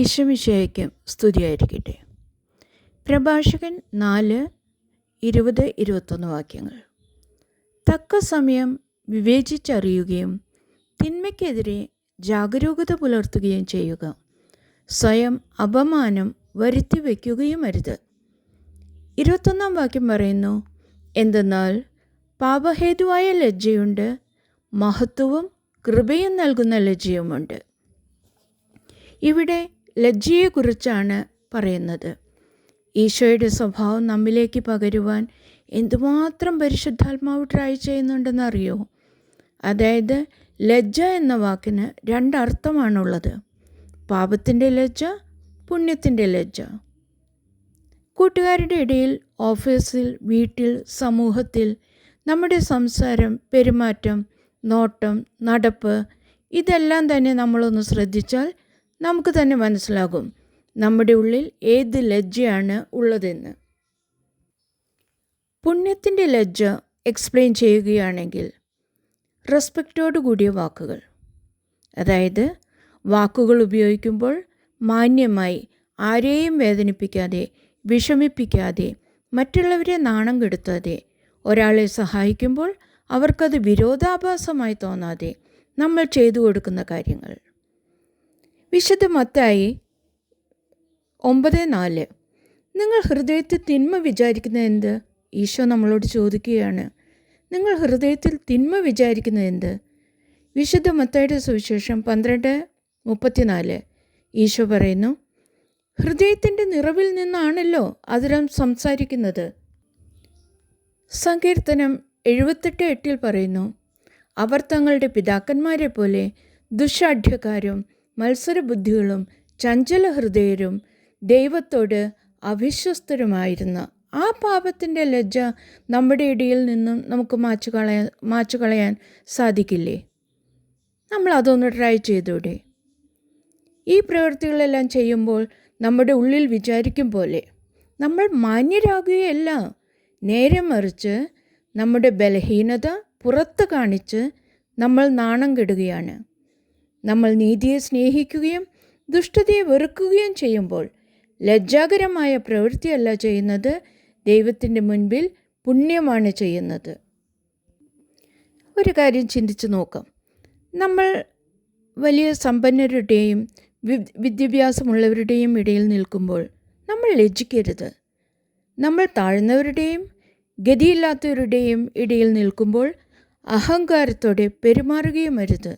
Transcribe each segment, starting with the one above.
ഈശോമിശിഹായ്ക്ക് സ്തുതിയായിരിക്കട്ടെ. പ്രഭാഷകൻ 4:20-21 വാക്യങ്ങൾ. തക്ക സമയം വിവേചിച്ചറിയുകയും തിന്മയ്ക്കെതിരെ ജാഗരൂകത പുലർത്തുകയും ചെയ്യുക. സ്വയം അപമാനം വരുത്തി വയ്ക്കുകയും അരുത്. 21 വാക്യം പറയുന്നു, എന്തെന്നാൽ പാപഹേതുവായ ലജ്ജയുണ്ട്, മഹത്വവും കൃപയും നൽകുന്ന ലജ്ജയുമുണ്ട്. ഇവിടെ ലജ്ജയെക്കുറിച്ചാണ് പറയുന്നത്. ഈശോയുടെ സ്വഭാവം നമ്മിലേക്ക് പകരുവാൻ എന്തുമാത്രം പരിശുദ്ധാത്മാവ് ട്രൈ ചെയ്യുന്നുണ്ടെന്നറിയോ? അതായത് ലജ്ജ എന്ന വാക്കിന് രണ്ടർത്ഥമാണുള്ളത്. പാപത്തിൻ്റെ ലജ്ജ, പുണ്യത്തിൻ്റെ ലജ്ജ. കൂട്ടുകാരുടെ ഇടയിൽ, ഓഫീസിൽ, വീട്ടിൽ, സമൂഹത്തിൽ നമ്മുടെ സംസാരം, പെരുമാറ്റം, നോട്ടം, നടപ്പ് ഇതെല്ലാം തന്നെ നമ്മളൊന്ന് ശ്രദ്ധിച്ചാൽ നമുക്ക് തന്നെ മനസ്സിലാകും നമ്മുടെ ഉള്ളിൽ ഏത് ലജ്ജയാണ് ഉള്ളതെന്ന്. പുണ്യത്തിൻ്റെ ലജ്ജ എക്സ്പ്ലെയിൻ ചെയ്യുകയാണെങ്കിൽ റെസ്പെക്റ്റോടു കൂടിയ വാക്കുകൾ, അതായത് വാക്കുകൾ ഉപയോഗിക്കുമ്പോൾ മാന്യമായി, ആരെയും വേദനിപ്പിക്കാതെ, വിഷമിപ്പിക്കാതെ, മറ്റുള്ളവരെ നാണം കെടുത്താതെ, ഒരാളെ സഹായിക്കുമ്പോൾ അവർക്കത് വിരോധാഭാസമായി തോന്നാതെ നമ്മൾ ചെയ്തു കൊടുക്കുന്ന കാര്യങ്ങൾ. വിശുദ്ധ മത്തായി 9:4. നിങ്ങൾ ഹൃദയത്തിൽ തിന്മ വിചാരിക്കുന്നത് എന്ത്? ഈശോ നമ്മളോട് ചോദിക്കുകയാണ്, നിങ്ങൾ ഹൃദയത്തിൽ തിന്മ വിചാരിക്കുന്നത് എന്ത്? വിശുദ്ധ മത്തായിയുടെ സുവിശേഷം 12:34 ഈശോ പറയുന്നു, ഹൃദയത്തിൻ്റെ നിറവിൽ നിന്നാണല്ലോ അതിരം സംസാരിക്കുന്നത്. സങ്കീർത്തനം 78:8 പറയുന്നു, അവർ തങ്ങളുടെ പിതാക്കന്മാരെ പോലെ ദുശ്ശാഠ്യക്കാരും മത്സരബുദ്ധികളും ചഞ്ചല ഹൃദയരും ദൈവത്തോട് അവിശ്വസ്തരുമായിരുന്ന ആ പാപത്തിൻ്റെ ലജ്ജ നമ്മുടെ ഇടയിൽ നിന്നും നമുക്ക് മാച്ചു കളയാൻ സാധിക്കില്ലേ? നമ്മൾ അതൊന്ന് ട്രൈ ചെയ്തൂടെ? ഈ പ്രവൃത്തികളെല്ലാം ചെയ്യുമ്പോൾ നമ്മുടെ ഉള്ളിൽ വിചാരിക്കും പോലെ നമ്മൾ മാന്യരാകുകയല്ല, നേരെ മറിച്ച് നമ്മുടെ ബലഹീനത പുറത്ത് കാണിച്ച് നമ്മൾ നാണം കെടുകയാണ്. നമ്മൾ നീതിയെ സ്നേഹിക്കുകയും ദുഷ്ടതയെ വെറുക്കുകയും ചെയ്യുമ്പോൾ ലജ്ജാകരമായ പ്രവൃത്തിയല്ല ചെയ്യുന്നത്, ദൈവത്തിൻ്റെ മുൻപിൽ പുണ്യമാണ് ചെയ്യുന്നത്. ഒരു കാര്യം ചിന്തിച്ച് നോക്കാം. നമ്മൾ വലിയ സമ്പന്നരുടെയും വിദ്യാഭ്യാസമുള്ളവരുടെയും ഇടയിൽ നിൽക്കുമ്പോൾ നമ്മൾ ലജ്ജിക്കരുത്. നമ്മൾ താഴ്ന്നവരുടെയും ഗതിയില്ലാത്തവരുടെയും ഇടയിൽ നിൽക്കുമ്പോൾ അഹങ്കാരത്തോടെ പെരുമാറുകയും അരുത്.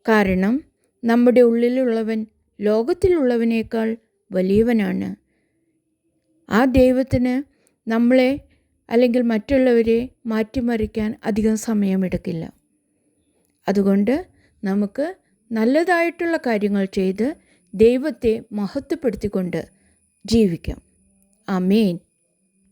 കാരണം നമ്മുടെ ഉള്ളിലുള്ളവൻ ലോകത്തിലുള്ളവനേക്കാൾ വലിയവനാണ്. ആ ദൈവത്തിന് നമ്മളെ അല്ലെങ്കിൽ മറ്റുള്ളവരെ മാറ്റിമറിക്കാൻ അധികം സമയമെടുക്കില്ല. അതുകൊണ്ട് നമുക്ക് നല്ലതായിട്ടുള്ള കാര്യങ്ങൾ ചെയ്ത് ദൈവത്തെ മഹത്വപ്പെടുത്തിക്കൊണ്ട് ജീവിക്കാം. ആമേൻ.